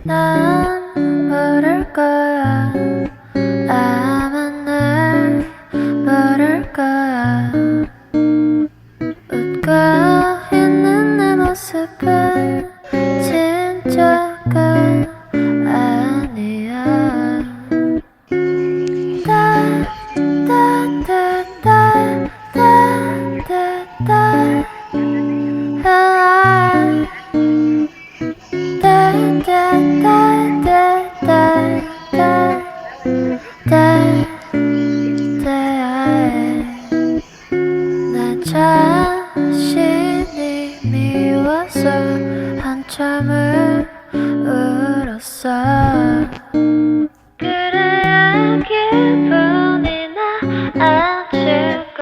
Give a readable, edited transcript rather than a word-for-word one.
난 모를 거야. 아마 날 모를 거야. 웃고 있는 내 모습은 진짜가 아니야. 나 자신이 미워서 한참을 울었어.